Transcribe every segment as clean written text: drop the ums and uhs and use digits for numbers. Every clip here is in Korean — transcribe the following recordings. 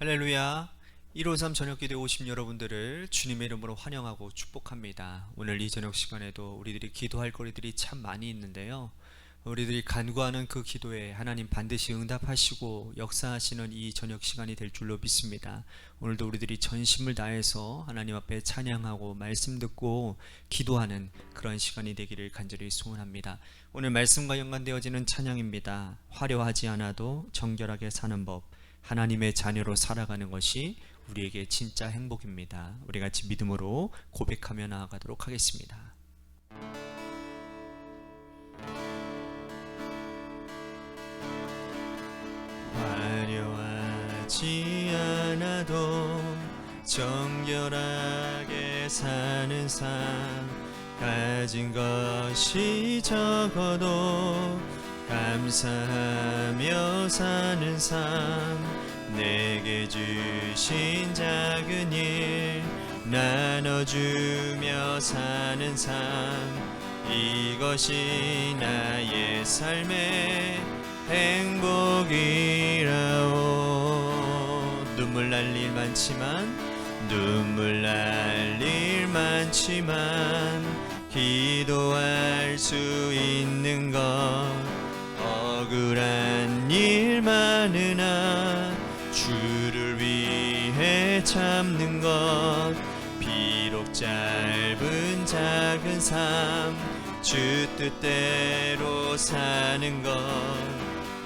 할렐루야. 153 저녁기도에 오신 여러분들을 주님의 이름으로 환영하고 축복합니다. 오늘 이 저녁 시간에도 우리들이 기도할 거리들이 참 많이 있는데요, 우리들이 간구하는 그 기도에 하나님 반드시 응답하시고 역사하시는 이 저녁 시간이 될 줄로 믿습니다. 오늘도 우리들이 전심을 다해서 하나님 앞에 찬양하고 말씀 듣고 기도하는 그런 시간이 되기를 간절히 소원합니다. 오늘 말씀과 연관되어지는 찬양입니다. 화려하지 않아도 정결하게 사는 법, 하나님의 자녀로 살아가는 것이 우리에게 진짜 행복입니다. 우리 같이 믿음으로 고백하며 나아가도록 하겠습니다. 화려하지 않아도 정결하게 사는 삶, 가진 것이 적어도 감사하며 사는 삶, 내게 주신 작은 일 나눠주며 사는 삶, 이것이 나의 삶의 행복이라오. 눈물 날 일 많지만 기도할 수 있는 것, 억울한 일 많으나 주를 위해 참는 것, 비록 짧은 작은 삶 주 뜻대로 사는 것,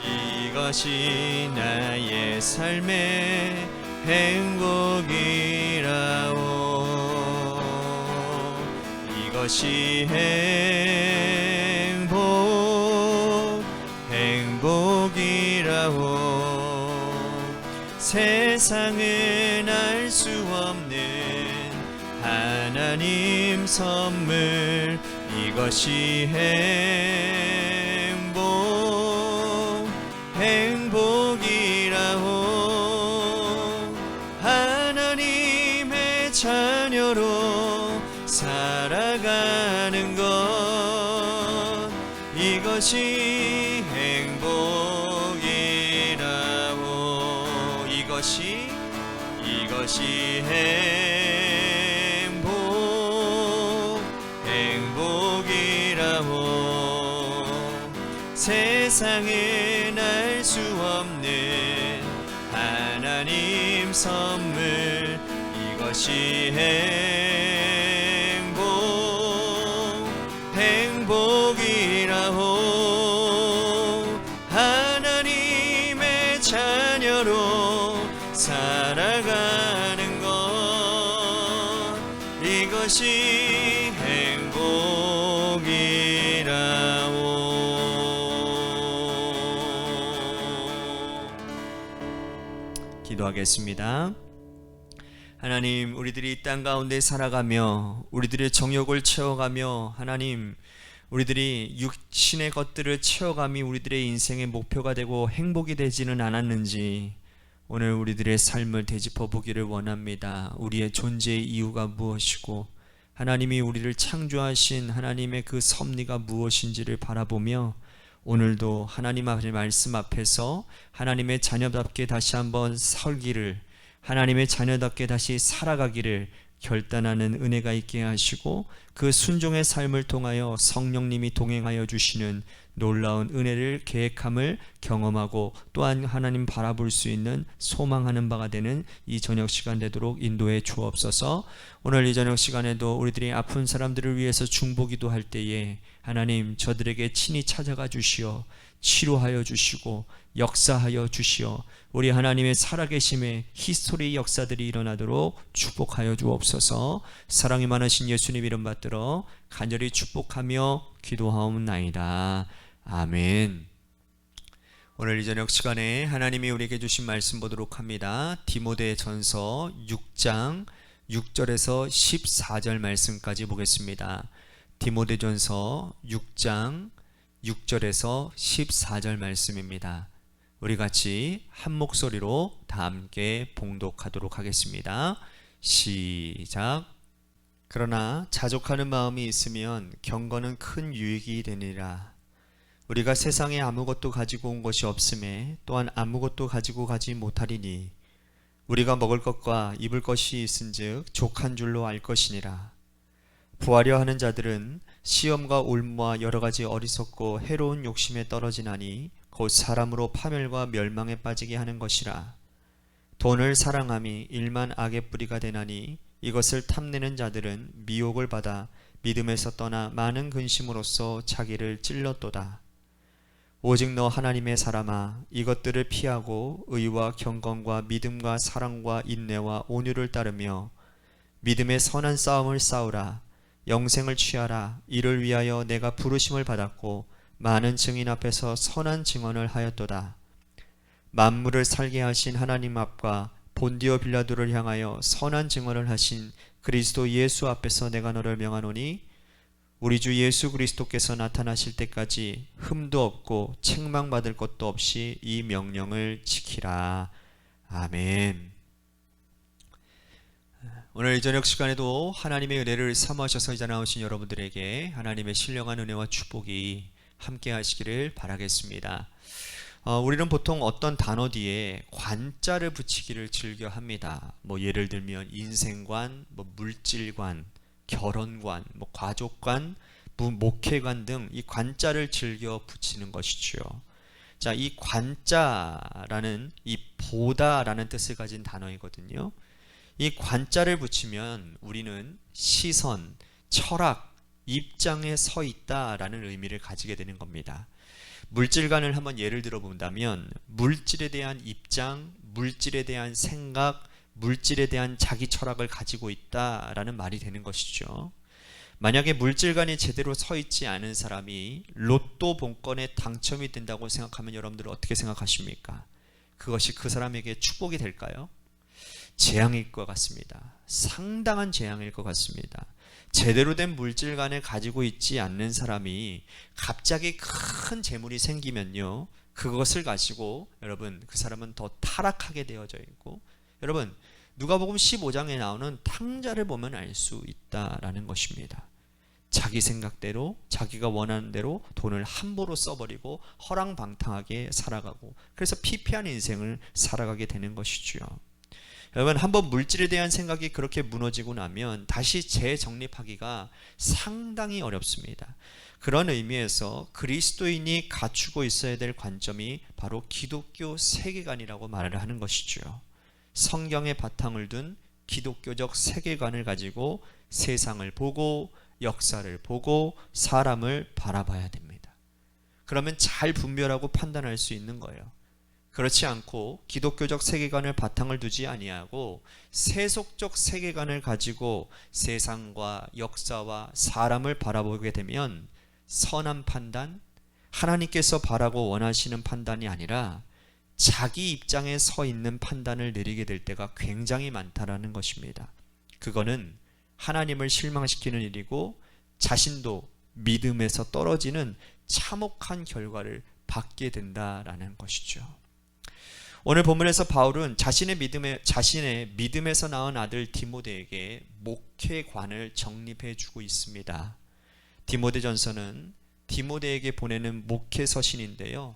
이것이 나의 삶의 행복이라오. 이것이 행복이라오. 세상은 알 수 없는 하나님 선물, 이것이 행복이라오. 하나님의 자녀로 살아가는 것, 이것이 행복이라오. 이것이 행복이라오. 세상은 알 수 없는 하나님 선물, 이것이 행복이라오. 하나님의 자녀로 살아가는 것, 이것이 행복이라오. 기도하겠습니다. 하나님, 우리들이 이 땅 가운데 살아가며 우리들의 정욕을 채워가며, 하나님, 우리들이 육신의 것들을 채워감이 우리들의 인생의 목표가 되고 행복이 되지는 않았는지 오늘 우리들의 삶을 되짚어 보기를 원합니다. 우리의 존재의 이유가 무엇이고 하나님이 우리를 창조하신 하나님의 그 섭리가 무엇인지를 바라보며 오늘도 하나님 앞의 말씀 앞에서 하나님의 자녀답게 다시 한번 설기를, 하나님의 자녀답게 다시 살아가기를 결단하는 은혜가 있게 하시고, 그 순종의 삶을 통하여 성령님이 동행하여 주시는 놀라운 은혜를 계획함을 경험하고 또한 하나님 바라볼 수 있는 소망하는 바가 되는 이 저녁 시간 되도록 인도해 주옵소서. 오늘 이 저녁 시간에도 우리들이 아픈 사람들을 위해서 중보기도 할 때에 하나님, 저들에게 친히 찾아가 주시어 치료하여 주시고 역사하여 주시어 우리 하나님의 살아계심의 히스토리 역사들이 일어나도록 축복하여 주옵소서. 사랑이 많으신 예수님 이름 받들어 간절히 축복하며 기도하옵나이다. 아멘. 오늘 이 저녁 시간에 하나님이 우리에게 주신 말씀 보도록 합니다. 디모데전서 6장 6절에서 14절 말씀까지 보겠습니다. 디모데전서 6장 6절에서 14절 말씀입니다. 우리 같이 한 목소리로 다 함께 봉독하도록 하겠습니다. 시작. 그러나 자족하는 마음이 있으면 경건은 큰 유익이 되니라. 우리가 세상에 아무것도 가지고 온 것이 없음에 또한 아무것도 가지고 가지 못하리니 우리가 먹을 것과 입을 것이 있은즉 족한 줄로 알 것이니라. 부하려 하는 자들은 시험과 올무와 여러 가지 어리석고 해로운 욕심에 떨어지나니 곧 사람으로 파멸과 멸망에 빠지게 하는 것이라. 돈을 사랑함이 일만 악의 뿌리가 되나니 이것을 탐내는 자들은 미혹을 받아 믿음에서 떠나 많은 근심으로써 자기를 찔렀도다. 오직 너 하나님의 사람아, 이것들을 피하고 의와 경건과 믿음과 사랑과 인내와 온유를 따르며 믿음의 선한 싸움을 싸우라. 영생을 취하라. 이를 위하여 내가 부르심을 받았고 많은 증인 앞에서 선한 증언을 하였도다. 만물을 살게 하신 하나님 앞과 본디오 빌라도를 향하여 선한 증언을 하신 그리스도 예수 앞에서 내가 너를 명하노니 우리 주 예수 그리스도께서 나타나실 때까지 흠도 없고 책망받을 것도 없이 이 명령을 지키라. 아멘. 오늘 이 저녁 시간에도 하나님의 은혜를 사모하셔서 이제 나오신 여러분들에게 하나님의 신령한 은혜와 축복이 함께 하시기를 바라겠습니다. 우리는 보통 어떤 단어 뒤에 관자를 붙이기를 즐겨 합니다. 예를 들면 인생관, 물질관, 결혼관, 가족관, 목회관 등 이 관자를 즐겨 붙이는 것이죠. 자, 이 관자라는 이 보다라는 뜻을 가진 단어이거든요. 이 관자를 붙이면 우리는 시선, 철학, 입장에 서 있다라는 의미를 가지게 되는 겁니다. 물질관을 한번 예를 들어 본다면 물질에 대한 입장, 물질에 대한 생각, 물질에 대한 자기 철학을 가지고 있다라는 말이 되는 것이죠. 만약에 물질관이 제대로 서 있지 않은 사람이 로또 복권에 당첨이 된다고 생각하면 여러분들은 어떻게 생각하십니까? 그것이 그 사람에게 축복이 될까요? 재앙일 것 같습니다. 상당한 재앙일 것 같습니다. 제대로 된 물질관을 가지고 있지 않는 사람이 갑자기 큰 재물이 생기면요, 그것을 가지고 여러분 그 사람은 더 타락하게 되어져 있고, 여러분 누가복음 15장에 나오는 탕자를 보면 알 수 있다라는 것입니다. 자기 생각대로 자기가 원하는 대로 돈을 함부로 써버리고 허랑방탕하게 살아가고, 그래서 피폐한 인생을 살아가게 되는 것이죠. 여러분, 한번 물질에 대한 생각이 그렇게 무너지고 나면 다시 재정립하기가 상당히 어렵습니다. 그런 의미에서 그리스도인이 갖추고 있어야 될 관점이 바로 기독교 세계관이라고 말을 하는 것이죠. 성경의 바탕을 둔 기독교적 세계관을 가지고 세상을 보고 역사를 보고 사람을 바라봐야 됩니다. 그러면 잘 분별하고 판단할 수 있는 거예요. 그렇지 않고 기독교적 세계관을 바탕을 두지 아니하고 세속적 세계관을 가지고 세상과 역사와 사람을 바라보게 되면 선한 판단, 하나님께서 바라고 원하시는 판단이 아니라 자기 입장에 서 있는 판단을 내리게 될 때가 굉장히 많다라는 것입니다. 그거는 하나님을 실망시키는 일이고 자신도 믿음에서 떨어지는 참혹한 결과를 받게 된다라는 것이죠. 오늘 본문에서 바울은 자신의 믿음에서 낳은 아들 디모데에게 목회관을 정립해 주고 있습니다. 디모데전서는 디모데에게 보내는 목회 서신인데요,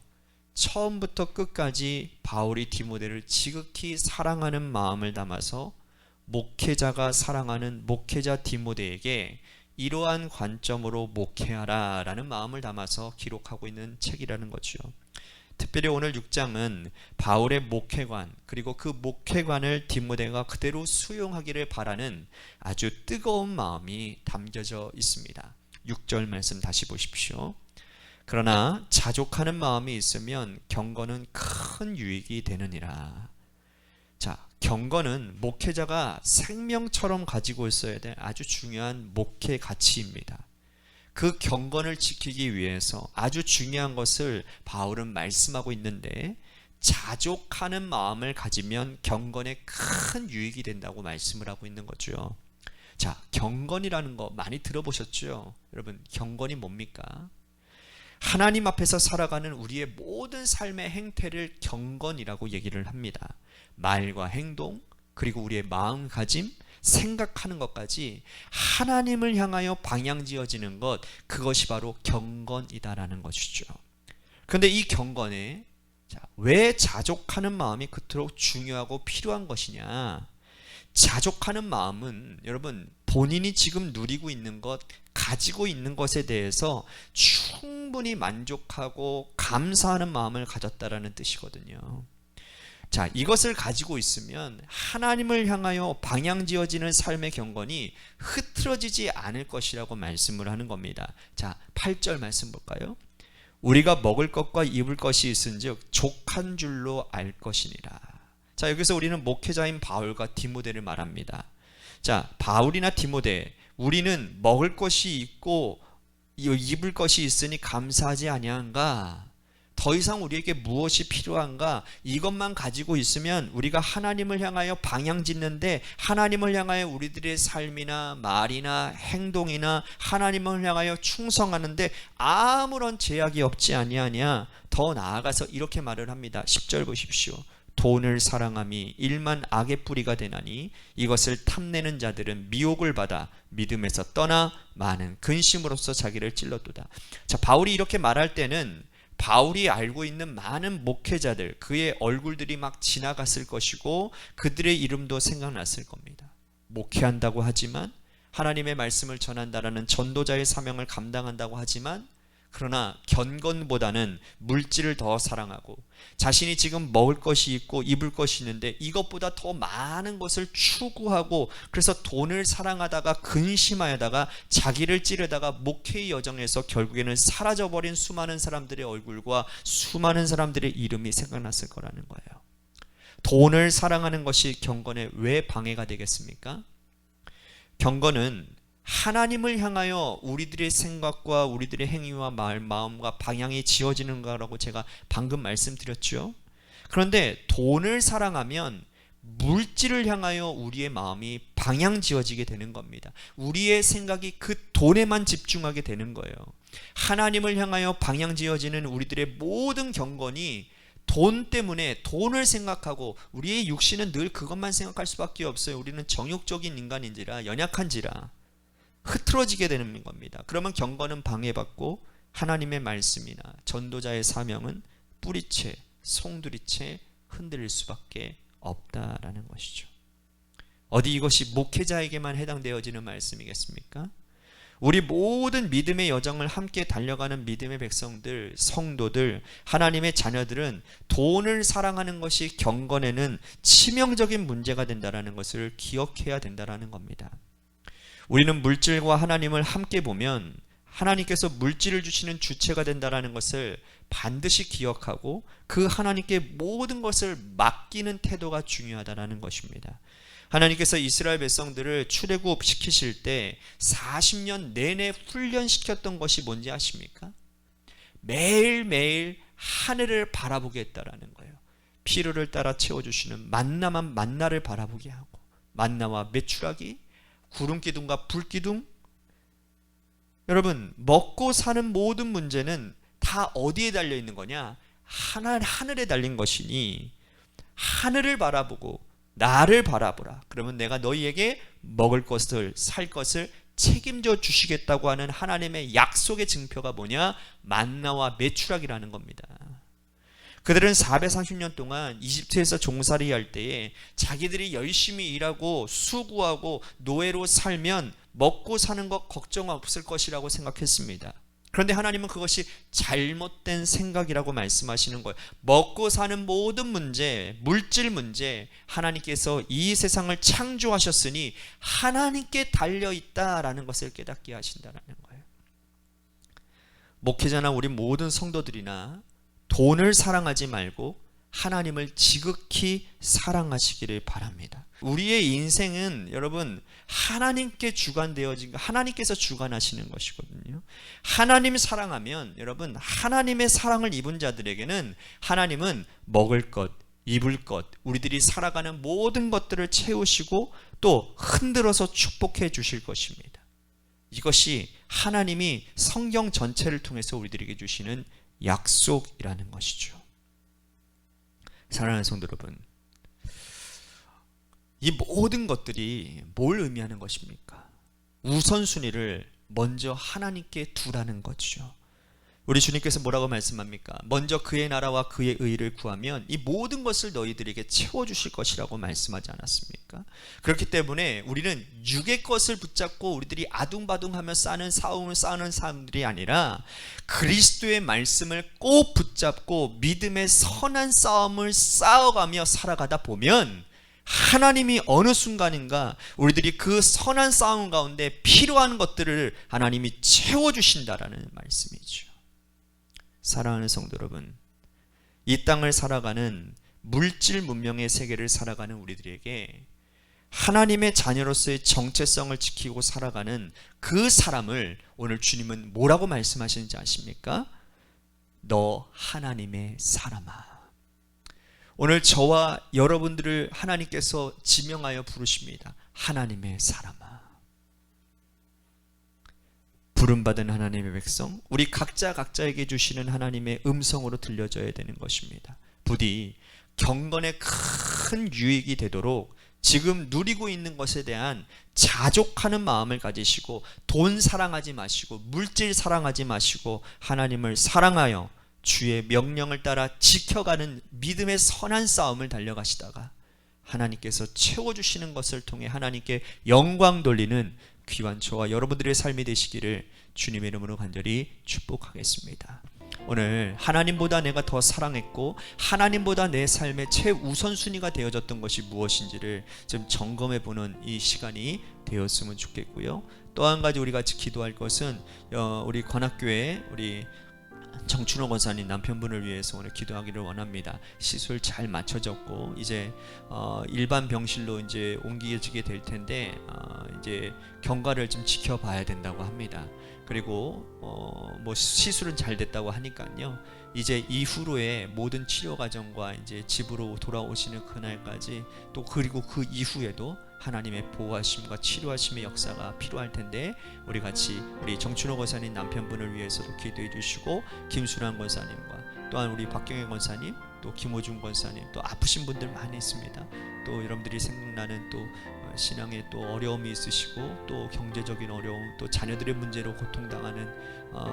처음부터 끝까지 바울이 디모데를 지극히 사랑하는 마음을 담아서 목회자가 사랑하는 목회자 디모데에게 이러한 관점으로 목회하라 라는 마음을 담아서 기록하고 있는 책이라는 거죠. 특별히 오늘 6장은 바울의 목회관, 그리고 그 목회관을 디모데가 그대로 수용하기를 바라는 아주 뜨거운 마음이 담겨져 있습니다. 6절 말씀 다시 보십시오. 그러나 자족하는 마음이 있으면 경건은 큰 유익이 되느니라. 자, 경건은 목회자가 생명처럼 가지고 있어야 될 아주 중요한 목회 가치입니다. 그 경건을 지키기 위해서 아주 중요한 것을 바울은 말씀하고 있는데, 자족하는 마음을 가지면 경건에 큰 유익이 된다고 말씀을 하고 있는 거죠. 자, 경건이라는 거 많이 들어보셨죠? 여러분, 경건이 뭡니까? 하나님 앞에서 살아가는 우리의 모든 삶의 행태를 경건이라고 얘기를 합니다. 말과 행동, 그리고 우리의 마음가짐, 생각하는 것까지 하나님을 향하여 방향지어지는 것, 그것이 바로 경건이다라는 것이죠. 그런데 이 경건에 자, 왜 자족하는 마음이 그토록 중요하고 필요한 것이냐? 자족하는 마음은 여러분 본인이 지금 누리고 있는 것, 가지고 있는 것에 대해서 충분히 만족하고 감사하는 마음을 가졌다라는 뜻이거든요. 자, 이것을 가지고 있으면 하나님을 향하여 방향지어지는 삶의 경건이 흐트러지지 않을 것이라고 말씀을 하는 겁니다. 자, 8절 말씀 볼까요? 우리가 먹을 것과 입을 것이 있은즉 족한 줄로 알 것이니라. 자, 여기서 우리는 목회자인 바울과 디모데를 말합니다. 자, 바울이나 디모데, 우리는 먹을 것이 있고 입을 것이 있으니 감사하지 아니한가? 더 이상 우리에게 무엇이 필요한가? 이것만 가지고 있으면 우리가 하나님을 향하여 방향 짓는데, 하나님을 향하여 우리들의 삶이나 말이나 행동이나 하나님을 향하여 충성하는데 아무런 제약이 없지 아니하냐? 더 나아가서 이렇게 말을 합니다. 10절 보십시오. 돈을 사랑함이 일만 악의 뿌리가 되나니 이것을 탐내는 자들은 미혹을 받아 믿음에서 떠나 많은 근심으로써 자기를 찔렀도다. 자, 바울이 이렇게 말할 때는 바울이 알고 있는 많은 목회자들, 그의 얼굴들이 막 지나갔을 것이고 그들의 이름도 생각났을 겁니다. 목회한다고 하지만, 하나님의 말씀을 전한다라는 전도자의 사명을 감당한다고 하지만, 그러나 경건보다는 물질을 더 사랑하고 자신이 지금 먹을 것이 있고 입을 것이 있는데 이것보다 더 많은 것을 추구하고, 그래서 돈을 사랑하다가 근심하다가 자기를 찌르다가 목회의 여정에서 결국에는 사라져버린 수많은 사람들의 얼굴과 수많은 사람들의 이름이 생각났을 거라는 거예요. 돈을 사랑하는 것이 경건에 왜 방해가 되겠습니까? 경건은 하나님을 향하여 우리들의 생각과 우리들의 행위와 마음과 방향이 지어지는 거라고 제가 방금 말씀드렸죠. 그런데 돈을 사랑하면 물질을 향하여 우리의 마음이 방향 지어지게 되는 겁니다. 우리의 생각이 그 돈에만 집중하게 되는 거예요. 하나님을 향하여 방향 지어지는 우리들의 모든 경건이 돈 때문에, 돈을 생각하고, 우리의 육신은 늘 그것만 생각할 수밖에 없어요. 우리는 정욕적인 인간인지라, 연약한지라 흐트러지게 되는 겁니다. 그러면 경건은 방해받고 하나님의 말씀이나 전도자의 사명은 뿌리채, 송두리채 흔들릴 수밖에 없다라는 것이죠. 어디 이것이 목회자에게만 해당되어지는 말씀이겠습니까? 우리 모든 믿음의 여정을 함께 달려가는 믿음의 백성들, 성도들, 하나님의 자녀들은 돈을 사랑하는 것이 경건에는 치명적인 문제가 된다는 것을 기억해야 된다는 겁니다. 우리는 물질과 하나님을 함께 보면 하나님께서 물질을 주시는 주체가 된다는 것을 반드시 기억하고 그 하나님께 모든 것을 맡기는 태도가 중요하다는 것입니다. 하나님께서 이스라엘 백성들을 출애굽 시키실 때 40년 내내 훈련시켰던 것이 뭔지 아십니까? 매일매일 하늘을 바라보게 했다라는 거예요. 피로를 따라 채워주시는 만나를 바라보게 하고, 만나와 메추라기, 구름기둥과 불기둥. 여러분, 먹고 사는 모든 문제는 다 어디에 달려 있는 거냐? 하늘에 달린 것이니 하늘을 바라보고 나를 바라보라. 그러면 내가 너희에게 먹을 것을, 살 것을 책임져 주시겠다고 하는 하나님의 약속의 증표가 뭐냐? 만나와 메추라기라는 겁니다. 그들은 430년 동안 이집트에서 종살이 할 때에 자기들이 열심히 일하고 수고하고 노예로 살면 먹고 사는 것 걱정 없을 것이라고 생각했습니다. 그런데 하나님은 그것이 잘못된 생각이라고 말씀하시는 거예요. 먹고 사는 모든 문제, 물질 문제, 하나님께서 이 세상을 창조하셨으니 하나님께 달려있다라는 것을 깨닫게 하신다는 거예요. 목회자나 우리 모든 성도들이나 돈을 사랑하지 말고 하나님을 지극히 사랑하시기를 바랍니다. 우리의 인생은 여러분 하나님께 주관되어진, 하나님께서 주관하시는 것이거든요. 하나님 사랑하면 여러분, 하나님의 사랑을 입은 자들에게는 하나님은 먹을 것, 입을 것, 우리들이 살아가는 모든 것들을 채우시고 또 흔들어서 축복해 주실 것입니다. 이것이 하나님이 성경 전체를 통해서 우리들에게 주시는 약속이라는 것이죠. 사랑하는 성도 여러분, 이 모든 것들이 뭘 의미하는 것입니까? 우선순위를 먼저 하나님께 두라는 거죠. 우리 주님께서 뭐라고 말씀합니까? 먼저 그의 나라와 그의 의를 구하면 이 모든 것을 너희들에게 채워주실 것이라고 말씀하지 않았습니까? 그렇기 때문에 우리는 육의 것을 붙잡고 우리들이 아둥바둥하며 싸우는 사람들이 아니라 그리스도의 말씀을 꼭 붙잡고 믿음의 선한 싸움을 싸워가며 살아가다 보면 하나님이 어느 순간인가 우리들이 그 선한 싸움 가운데 필요한 것들을 하나님이 채워주신다라는 말씀이죠. 사랑하는 성도 여러분, 이 땅을 살아가는 물질 문명의 세계를 살아가는 우리들에게 하나님의 자녀로서의 정체성을 지키고 살아가는 그 사람을 오늘 주님은 뭐라고 말씀하시는지 아십니까? 너 하나님의 사람아. 오늘 저와 여러분들을 하나님께서 지명하여 부르십니다. 하나님의 사람아. 부름받은 하나님의 백성, 우리 각자에게 주시는 하나님의 음성으로 들려져야 되는 것입니다. 부디 경건에 큰 유익이 되도록 지금 누리고 있는 것에 대한 자족하는 마음을 가지시고 돈 사랑하지 마시고 물질 사랑하지 마시고 하나님을 사랑하여 주의 명령을 따라 지켜가는 믿음의 선한 싸움을 달려가시다가 하나님께서 채워주시는 것을 통해 하나님께 영광 돌리는 귀한 저와 여러분들의 삶이 되시기를 주님의 이름으로 간절히 축복하겠습니다. 오늘 하나님보다 내가 더 사랑했고 하나님보다 내 삶의 최우선순위가 되어졌던 것이 무엇인지를 좀 점검해보는 이 시간이 되었으면 좋겠고요. 또 한 가지 우리 같이 기도할 것은 우리 관악교회 우리 정춘호 권사님 남편분을 위해서 오늘 기도하기를 원합니다. 시술 잘 맞춰졌고 이제 일반 병실로 이제 옮겨지게 될 텐데 이제 경과를 좀 지켜봐야 된다고 합니다. 그리고 뭐 시술은 잘 됐다고 하니까요. 이제 이후로의 모든 치료 과정과 이제 집으로 돌아오시는 그날까지 또 그리고 그 이후에도 하나님의 보호하심과 치료하심의 역사가 필요할 텐데 우리 같이 우리 정춘호 권사님 남편분을 위해서도 기도해 주시고 김순환 권사님과 또한 우리 박경혜 권사님 또 김호중 권사님 또 아프신 분들 많이 있습니다. 또 여러분들이 생각나는 또 신앙에 또 어려움이 있으시고 또 경제적인 어려움 또 자녀들의 문제로 고통당하는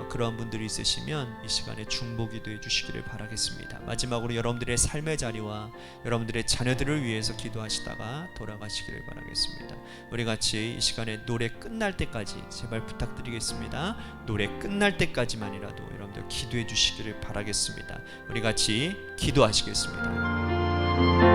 그러한 분들이 있으시면 이 시간에 중보 기도해 주시기를 바라겠습니다. 마지막으로 여러분들의 삶의 자리와 여러분들의 자녀들을 위해서 기도하시다가 돌아가시기를 바라겠습니다. 우리 같이 이 시간에 노래 끝날 때까지 제발 부탁드리겠습니다. 노래 끝날 때까지만이라도 여러분들 기도해 주시기를 바라겠습니다. 우리 같이 기도하시겠습니다.